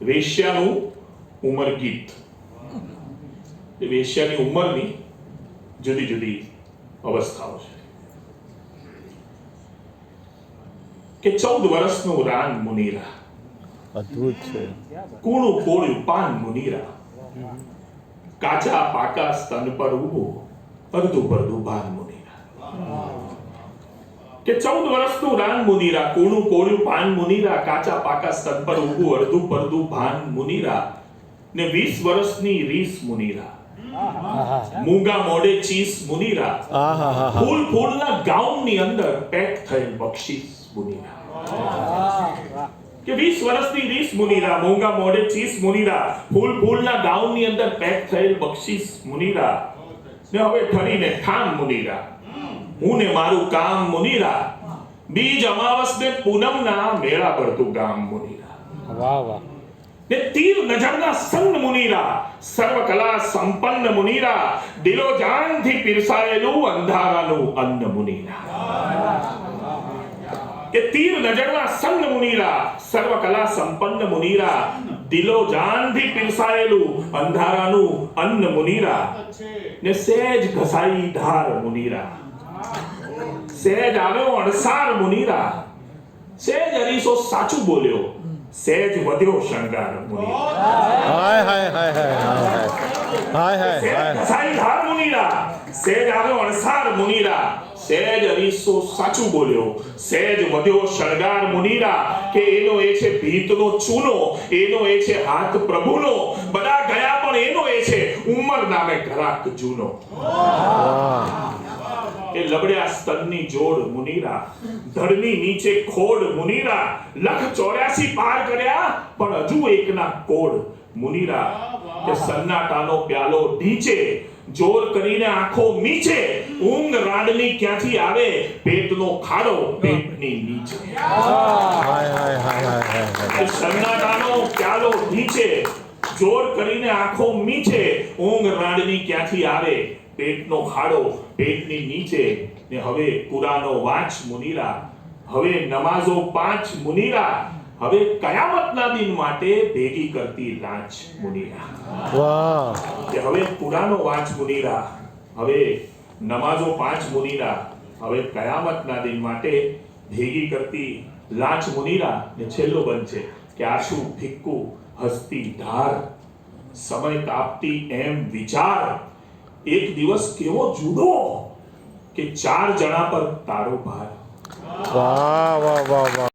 વેશ્યાનું ઉંમર ગીત. વેશ્યાની ઉંમરની જુદી જુદી અવસ્થાઓ છે કે 14 વર્ષનું રાન મુનીરા, અદ્ભુત છે. કૂણું કોળ્યું પાન મુનીરા, કાચા પાકા સ્તન પર ઊભું અડધું પડધું ભાન મુનીરા. કે 14 વર્ષનું રાન મુનીરા, કૂણું કોળ્યું પાન મુનીરા, કાચા પાકા સ્તન પર ઊભું અડધું પડધું ભાન મુનીરા, ને 20 વર્ષની રીસ મુનીરા, મૂંગા મોઢે ચીસ મુનીરા, ફૂલ ફૂલના ગાઉનની અંદર પેક થયેલ બક્ષીસ મુનીરા. કે 20 વર્ષની રીસ મુનીરા, મૂંગા મોઢે ચીસ મુનીરા, ફૂલ ફૂલના ગાઉનની અંદર પેક થયેલ બક્ષીસ મુનીરા, ને હવે ઠરીને ઠામ મુનીરા, હું ને મારું કામ મુનીરા, બીજ અમાવસ ને પૂનમના મેળા ભરતું ગામ મુનીરા. વાહ વાહ. ને તીર નજરના સંગ મુનીરા, સર્વ કલા સંપન્ન મુનીરા, દિલો જાનથી પીરસાયેલું અંધારાનું અન્ન મુનીરા. કે તીર નજરના સંગ મુનીરા, સર્વ કલા સંપન્ન મુનીરા, દિલો જાનથી પીરસાયેલું અંધારાનું અન્ન મુનીરા, ને સહેજ ઘસાઈ ધાર મુનીરા, સહેજ આવ્યો અણસાર મુનીરા, સહેજ અરીસો સાચું બોલ્યો, સહેજ વધ્યો શણગાર મુનીરા. હાય હાય હાય હાય હાય હાય હાય સહેજ ઘસાઈ ધાર મુનીરા, સહેજ આવ્યો અણસાર મુનીરા, સહેજ અરીસો સાચું બોલ્યો, સહેજ વધ્યો શણગાર મુનીરા. કે એનો એ છે ભીતનો ચૂનો, એનો એ છે હાથ પ્રભુનો, બધા ગયા પણ એનો એ છે ઉંમર નામે ઘરાક જૂનો. એ લબડ્યા સ્તનની જોડ મુનીરા, ધડની નીચે ખોડ મુનીરા, લખ 84 પાર કર્યા પણ હજુ એકના કોડ મુનીરા. કે સન્નાટાનો પ્યાલો ઢીંચે, જોર કરીને આંખો મીચે, ઊંઘ રાડની ક્યાંથી આવે, પેટનો ખાડો પેટની નીચે. હાય હાય હાય હાય. સન્નાટાનો પ્યાલો ઢીંચે, જોર કરીને આંખો મીચે, ઊંઘ રાડની ક્યાંથી આવે, પેટનો ખાડો પેટની નીચે. ને હવે કુરાનો વાંચ મુનીરા, હવે નમાઝો 5 મુનીરા, હવે કયામતના દિન માટે ભેગી કરતી લાંચ મુનીરા. વાહ. કે હવે કુરાનો વાંચ મુનીરા, હવે નમાઝો 5 મુનીરા, હવે કયામતના દિન માટે ભેગી કરતી લાંચ મુનીરા. ને છેલ્લો બંધ છે કે આશુ ફિક્કુ હસતી ધાર, સમય કાપતી એમ વિચાર, એક દિવસ કેવો જુદો કે 4 જણા પર તારો ભાર. વાહ વાહ વાહ વાહ.